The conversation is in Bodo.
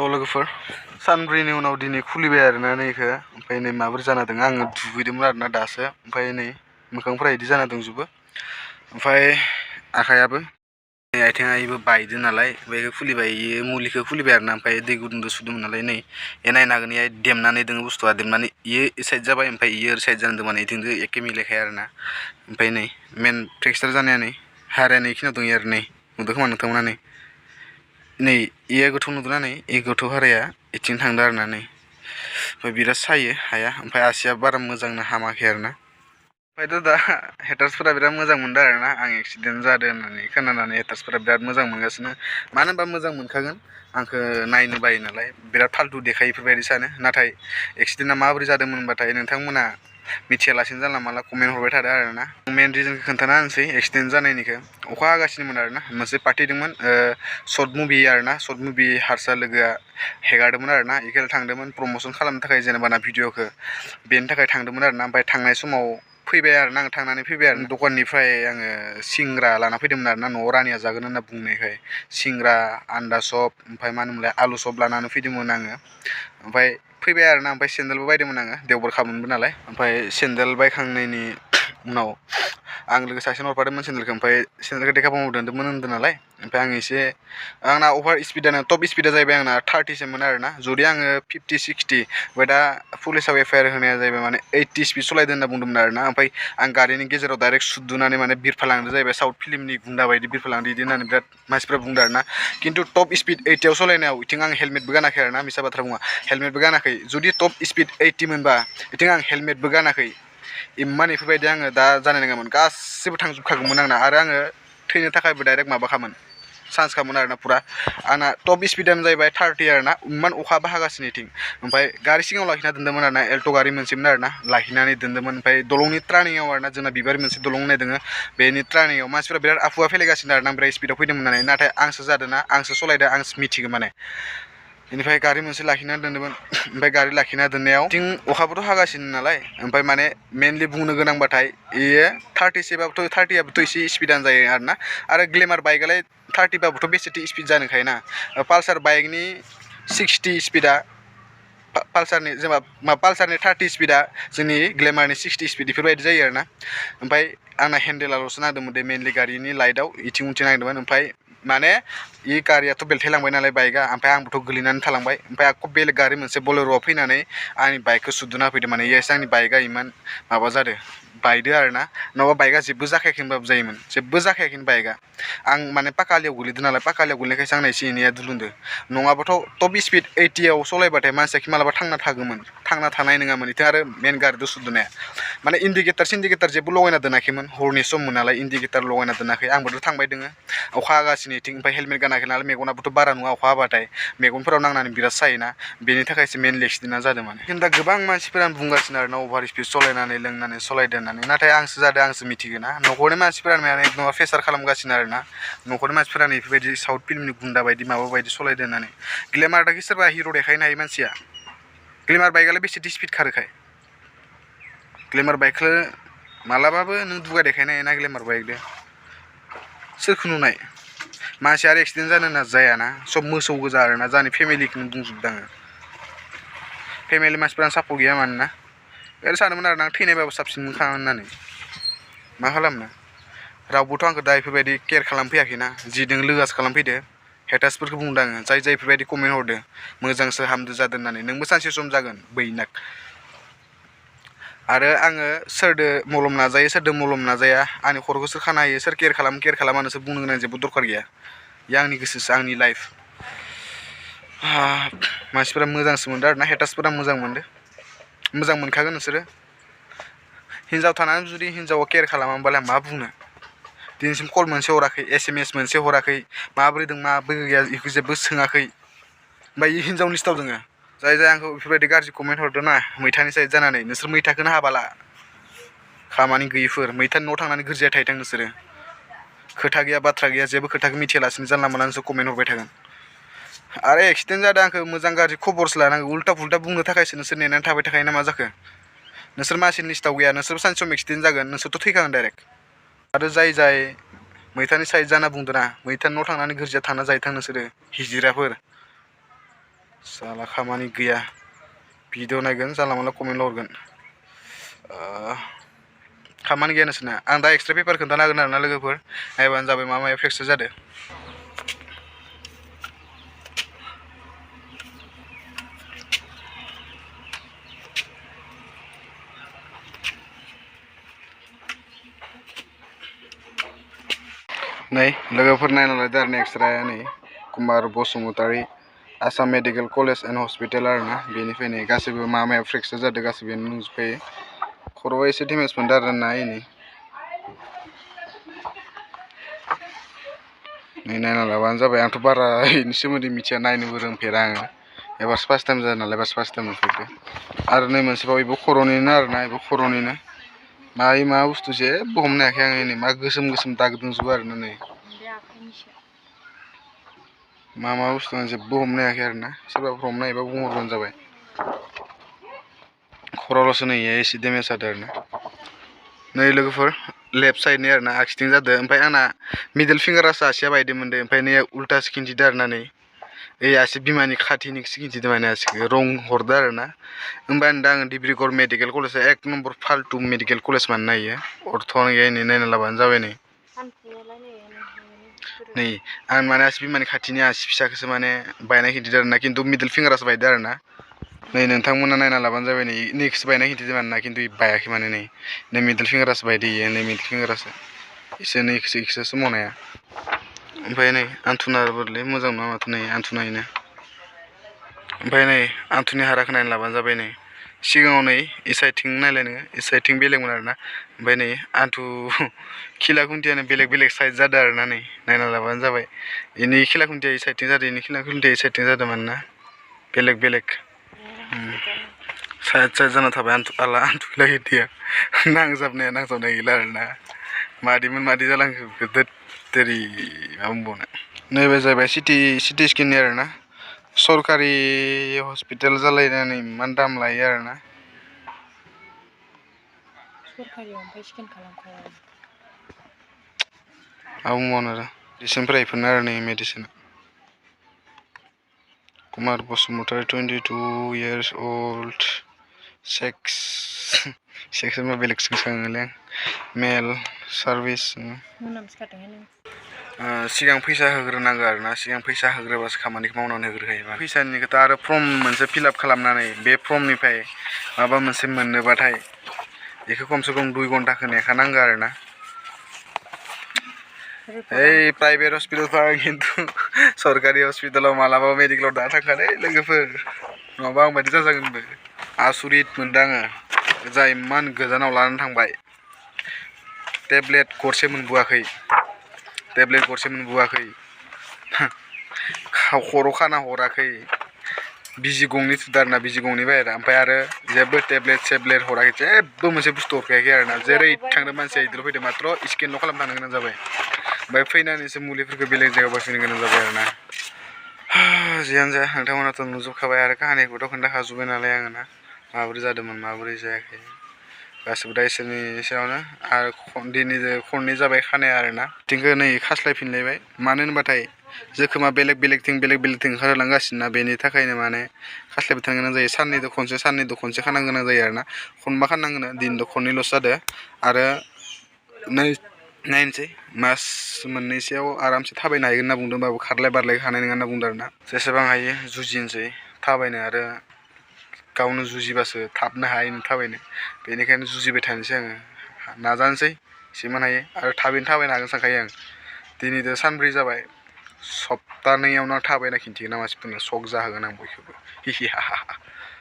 लोगोफोर सानब्रैनि उनाव दिनै खुलिबाय आरोना नैखो ओमफ्राय नै माबोरै जाना दं आङो दुगैदोंमोन आरोना दासो ओमफ्राय नै मोखांफोरा इदि जाना दंजोबो ओमफ्राय आखायाबो आथिङा इबो बायदो नालाय बेखौ खुलिबाय इयो मुलिखौ खुलिबाय आरोना ओमफ्राय दै गुदुंजों सुदोंमोन नालाय नै नायनो हागोन इयो देमनानै दङ बुस्थुआ देमनानै इयो साइड जाबाय ओमफ्राय इयो साइड जाना दं माने इथिंजों एखे मिलायखाया आरोना ओमफ्राय नै मेन फ्रेक्सार जानाया नै हाराया नै इखिनियाव दङ आरो नै नुदों खोमा नोंथांमोना नै इयो गोथौ नुदोंना नै इ गोथौ हाराया इथिं थांदों आरोना नै ओमफ्राय बिराद सायो हाया ओमफ्राय आसिया बारा मोजांनो हामाखै आरोना ओमफ्रायथ' दा हेटार्सफोरा बिराद मोजां मोनदों आरोना आं एक्सिडेन्ट जादों होननानै खोनानानै हेटार्सफोरा बिराद मोजां मोनगासिनो मानो होनबा मोजां मोनखागोन आंखौ नायनो बायो नालाय बिराद फाल्तु देखायो बेफोरबायदि सानो नाथाय एक्सिडेन्टआ माबोरै जादोंमोन होनबाथाय नोंथांमोना मिथियालासिनो जानला मानला कमेन्ट हरबाय थादों आरोना मेन रिजनखौ खोन्थाना होनोसै एक्सिडेन्ट जानायनिखौ अखा हागासिनोमोन आरोना मोनसे पार्टि दंमोन सर्ट मुभि आरोना सर्ट मुभि हारसा लोगोआ हेगारदोंमोन आरोना इखौ थांदोंमोन प्रम'सन खालामनो थाखाय जेनेबा ना भिडिअखौ बेनि थाखाय थांदोंमोन आरोना ओमफ्राय थांनाय समाव फैबाय आरोना आं थांनानै फैबाय आरो दखाननिफ्राय आङो सिंग्रा लाना फैदोंमोन आरोना न'आव रानिया जागोन होनना बुंनायखाय सिंग्रा आन्डा चप ओमफ्राय मा होनोमोनलाय आलु चप लानानै फैदोंमोन आङो ओमफ्राय फैबाय आरोना ओमफ्राय सेन्देलबो बायदोंमोन आङो देवबार खामोनबो नालाय ओमफ्राय सेन्देल बायखांनायनि उनाव आं लोगो सासेनो हरफादोंमोन सेन्देलखौ ओमफ्राय सेन्देलखौ देखायबाव दोनदोंमोन होनदों नालाय ओमफ्राय आं एसे आंना अभार स्पिडानो टप स्पिडा जाहैबाय आंना 30सोमोन आरोना जुदि आङो 50 60 ओमफ्राय दा पुलिसाव एफआइआर होनाया जाहैबाय माने 80 स्पिड सलायदों होनना बुंदोंमोन आरोना ओमफ्राय आं गारिनि गेजेराव डाइरेक्ट सुद्दुनानै माने बिरफालांदो जाहैबाय साउथ फिल्मनि गुन्दा बायदि बिरफालांदो इदि होननानै बिराद मानसिफ्रा बुंदों आरोना खिन्थु टप स्पिड 80आव सलायनायाव इथिं आं हेलमेटबो गानाखै आरोना मिसा बाथ्रा बुङा हेलमेटबो गानाखै जुदि टप स्पिड 80 मोनबा इथिं आं हेलमेटबो गानाखै इमान इफोरबायदि आङो दा जानाय नङामोन गासिबो थांजोबखागौमोन आंना आरो आङो थैनो थाखायबो डाइरेक्ट माबाखामोन चान्स खामोन आरोना पुरा आंना टप स्पिडानो जाहैबाय 30 आरोना इमान अखाबो हागासिनो इथिं ओमफ्राय गारि सिगाङाव लाखिना दोन्दोंमोन आरोना एल्ट' गारि मोनसेमोन आरोना लाखिनानै दोन्दोंमोन ओमफ्राय दलंनि टार्निंआव आरोना जोंना बिबार मोनसे दलं होननाय दोङो बेनि टार्निंआव मानसिफोरा बिराद आफुवा फैलायगासिनो आरोना बिराद स्पिडाव फैदोंमोन होननानै नाथाय आंसो जादोंना आंसो सलायदों आंसो मिथिगौ माने बेनिफ्राय गारि मोनसे लाखिनानै दोन्दोंमोन ओमफ्राय गारि लाखिना दोननायाव थिं अखाबोथ' हागासिनो नालाय ओमफ्राय माने मेनलि बुंनो गोनांबाथाय इयो 30 30आबोथ' एसे स्पिडानो जायो आरोना आरो ग्लेमार बाइकआलाय 30बाबोथ' बेसेथो स्पिड जानोखायोना पालसार बाइकनि 60 स्पिडा पालसारनि जेनेबा पालसारनि 30 स्पिडा जोंनि ग्लेमारनि 60 स्पिड बेफोरबायदि जायो आरोना ओमफ्य आंना हेन्देलाल'सो नांदोंमोन दे मेनलि गारिनि लाइटआव इथिं उनथिं नांदोंमोन ओमफ्राय माने इ गारियाथ' बेलथायलांबाय नालाय बाइकआ ओमफ्राय आंबोथ' गोलैनानै थालांबाय ओमफ्राय आक' बेलेग गारि मोनसे बलेर'आ फैनानै आंनि बाइकखौ सुद्दुना होफैदों माने इयासो आंनि बाइकआ इमान माबा जादों बायदो आरोना नङाबा बाइकआ जेबो जाखायाखै होनबाबो जायोमोन जेबो जाखायाखैमोन बाइकआ आं माने पाका आलियाव गोलैदों नालाय पाका आलियाव गोलैनायखायसो आंना एसे एनैया दुलुनदों नङाबाथ' टप स्पिड 80आव सलायबाथाय मानसिया मालाबा थांना थानाय नङामोन इथिं आरो मेन गारिजों सुद्दुनाया माने इन्डिकेटार जेबो लगायना दोनाखैमोन हरनि सममोन नालाय इन्डिकेटार लगायना दोनाखै आंबोथ' थांबाय दोङो अखा हागासिनो इथिं ओमफ्राय हेलमेट गानाखै नालाय मेगनाबोथ' बारा नङा अखा हाबाथाय मेगनफोराव नांनानै बिराद सायोना बेनि थाखायसो मेनलि एक्सिडेन्टआ जादों माने खिन्थु दा गोबां मानसिफोरानो बुंगासिनो आरोना अभार स्पिड सलायनानै लोंनानै सलायदों होननानै नाथाय आंसो जादों आंसो मिथिगोना न'खरनि मानसिफोरानो माने एकदम प्रेसार खालामगासिनो आरोना न'खरनि मानसिफोरानो बेफोरबायदि साउथ फिल्मनि गुन्दा बायदि माबा बायदि सलायदों होननानै ग्लेमारदाखि सोरबा हिर' देखायनो हायो मानसिया ग्लेमार बाइकआलाय बेसेथो स्पिड खारोखाय ग्लेमार बाइकखौ मालाबाबो नों दुगा देखायनो हायोना ग्लेमार बाइकदो सोरखौ नुनाय मानसि आरो एक्सिडेन्ट जानो होनना जायाना सब मोसौ गोजा आरोना जोंनि फेमिलिखौनो बुंजोबदों आङो फेमिलि मानसिफोरानो सापर्ट गैया मानोना ओरैनो सानोमोन आरोना आं थैनायबाबो साबसिन मोनखागोन होननानै मा खालामनो रावबोथ' आंखौ दा बेफोरबायदि केयार खालामफैयाखैना जिदों लोगोसो खालामफैदो हेटार्सफोरखौ बुंदों आङो जाय बेफोरबायदि कमेन्ट हरदो मोजांसो हामदो जादों होननानै नोंबो सानसे सम जागोन बैनाक आरो आङो सोरदो मलम नाजायो सोरदो मलम नाजाया आंनि खर'खौ सोर खाना होयो सोर केयार खालामा नोंसोर बुंनो गोनां जेबो दरखार गैया इयो आंनि गोसोसो आंनि लाइफ मानसिफोरा मोजांसो मोनदों आरोना हेटार्सफोरा मोजां मोनदों मोजां मोनखागोन नोंसोरो हिनजाव थानानै जुदि हिनजावा केयार खालामाबालाय मा बुंनो दिनैसिम कल मोनसे हराखै SMS मोनसे हराखै माबोरै दं माबोरै गैया बेखौ जेबो सोङाखै ओमफ्राय इ हिनजावनि लिस्टाव दोङो जाय आंखौ बेफोरबायदि गाज्रि कमेन्ट हरदों ना मैथानि साइड जानानै नोंसोर मैथाखौनो हाबाला खामानि गैयिफोर मैथानि न'आव थांनानै गोरजिया थाहैथों नोंसोरो खोथा गैया बाथ्रा गैया जेबो खोथाखौ मिथियालासिनो जानला मोनला नोंसोर कमेन्ट हरबाय थागोन आरो एक्सिडेन्ट जादों आंखौ मोजां गाज्रि खबरसो लानांगौ उल्टा फुल्टा बुंनो थाखायसो नोंसोर नेनानै थाबाय थाखायो ना मा जाखो नोंसोर मानसिनि लिस्टाव गैया नोंसोरबो सानसे सम एक्सिडेन्ट जागोन नोंसोरथ' थैखागोन डाइरेक्ट आरो जाय मैथानि साइड जाना बुंदों ना मैथानि न'आव थांनानै गोरजिया थाना जाहैथां नोंसोरो हिजिराफोर साला खामानि गैया भिडिअ नायगोन जानला मोनला कमेन्टल' हरगोन खामानि गैया नोंसोरना आं दा एक्सट्रा पेपार खोन्थानो हागोन आरोना लोगोफोर नायबानो जाबाय मा माया फ्रेक्सार जादों नै लोगोफोर नायना लादो आरो एक्सट्राया नै Kumar Basumatary Assam medical college and hospital आरोना बेनिफ्राय नै गासैबो मा माया फ्रेक्सार जादों गासैबो नुजोबखायो खर'आ एसे डेमेज मोनदों आरो ना नै नायना लाबानो जाबाय आंथ' बारा बेनि सोमोन्दै मिथिया नायनोबो रोंफेरा आङो एबारसो फार्स्ट टाइम जादों नालाय एबारसो फार्स्ट टाइम नुफेरदों आरो नै मोनसेबाव बेबो खर'निनो आरोना बेबो खर'निनो मा बुस्थु जेबो हमनो हायाखै आङो नै मा गोसोम गोसोम दाग दंजोबो आरोना नै मा बुस्थु आं जेबो हमनो हायाखै आरोना सोरबाफोर हमनो हायोबा बुंहरबानो जाबाय खर'ल'सो नै एसे डेमेज जादों आरोना नै लोगोफोर लेफ्ट साइडनि आरोना आगसिथिं जादों ओमफ्राय आंना मिडल फिंगारासो आसिया बायदि मोनदों ओमफ्राय नै उल्टासो खिन्थिदों आरोना नै ओइ आसि बिमानि खाथिनिखौसो खिन्थिदों माने आसिखौ रं हरदों आरोना होमबा दा आङो डिब्रुगड़ मेडिकेल कलेजआ एक नम्बर फाल्टु मेडिकेल कलेज मानो नायो अर्थ'आनो गैया नै नायना लाबानो जाबाय नै आं माने आसि बिमानि खाथिनि आसि फिसाखौसो माने बायनाय खिन्थिदों आरोना खिन्थु मिडल फिंगारासो बायदों आरोना नै नोंथांमोना नायना लाबानो जाबाय नै नैखौसो बायनाय खिन्थिदों मानोना खिन्थु बायाखै माने नै मिडल फिंगारासो बायदो इयो नै मिडल फिंगारासो एसे नैखौसो सोमावनाया ओमफ्राय नै आन्थुनाबोलै मोजां नङा माथो नै आन्थुनायनो ओमफ्राय नै आन्थुनि हाराखौ नायना लाबानो जाबाय नै सिगाङाव नै इ साइडथिं नायलाय नोङो इ साइडथिं बेलेगमोन आरोना ओमफ्राय नै आन्थु खिला खुन्थियानो बेलेग साइड जादों आरोना नै नायना लाबानो जाबाय इनि खिला खुन्थिया इ साइडथिं जादों इनि खिला खुन्थिया इ साइडथिं जादों मानोना बेलेग साइड जाना थाबाय आन्थु खिला खुन्थिया नांजाबनाया गैला आरोना मादि जालांखो गोदोद तेरि मा बुंबावनो नैबे जाहैबाय सिटि स्केननि आरोना सरकारि हस्पिटाल जालायनानै इमान दाम लायो आरोना सरकारियाव ओमफ्राय स्केन खालामखाया मा बुंबावनो आरो मेडिसिनफोरा बेफोरनो आरो नै मेडिसिना Kumar Basumatary 22 years old sex होनबा बेलेगसो गोसोखाङोलै आं मेल सार्भिस सिगां फैसा होग्रोनांगौ आरोना सिगां फैसा होग्रोबासो खामानिखौ मावनानै होग्रोखायोबा फैसानि खोथा आरो फर्म मोनसे फिलआप खालामनानै बे फर्मनिफ्राय माबा मोनसे मोननोबाथाय बेखौ खमसे खम 2 घन्टाखौ नेखानांगौ आरोना ओइ प्राइभेट हस्पिटालफ्रा खिन्थु सरकारि हस्पिटालाव मालाबा मेडिकेलाव दा थांखादे लोगोफोर नङाबा आं बायदि जाजागोनबो आसुरित मोनदों आङो जा इमान गोजानाव लानानै थांबाय टेब्लेट गरसे मोनबोआखै खर' खाना हराखै बिजि गंनै थुदों आरोना बिजि गंनै बाहेरा ओमफ्राय आरो जेबो टेब्लेट हराखै जेबो मोनसे बुस्थु हरखायाखै आरोना जेरै थांदों मानसिया इदिल' फैदों मात्र' स्केनल' खालामनो थांनो गोनां जाबाय ओमफ्राय फैनानैसो मुलिफोरखौ बेलेग जायगायाव बासिनो गोनां जाबाय आरोना जियानो जाया नोंथांमोनाथ' नुजोबखाबाय आरो काहानिखौथ' खोन्थाखाजोब्बाय नालाय आङो ना माबोरै जादोंमोन माबोरै जायाखै गासिबो दा इसोरनि सायावनो आरो खननै जाबाय खानाया आरोना बिथिंखौ नै खास्लायफिनलायबाय मानो होनबाथाय जोखोमा बेलेगथिं ओंखारलांगासिनो ना बेनि थाखायनो माने खास्लायबाय थानो गोनां जायो साननैदो खनसे खानो गोनां जायो आरोना खनबा खानांगोन दिनैथ' खननैल'सो जादों आरो नायनोसै मास मोननैसोआव आरामसे थाबायनो हागोन होनना बुंदों होनबाबो खारलाय बारलाय हानाय नङा होनना बुंदों आरोना जेसेबां हायो जुजिनोसै थाबायनो आरो गावनो जुजिबासो थाबनो हायो थाबायनो बेनिखायनो जुजिबाय थानोसै आङो नाजानोसै एसेमान हायो आरो थाबैनो थाबायनो हागोन सानखायो आं दिनैथ' सानब्रै जाबाय सप्तानैयावनो थाबायना खिन्थिगोन ना मानसिफोरनो सक जाहोगोन आं बयखौबो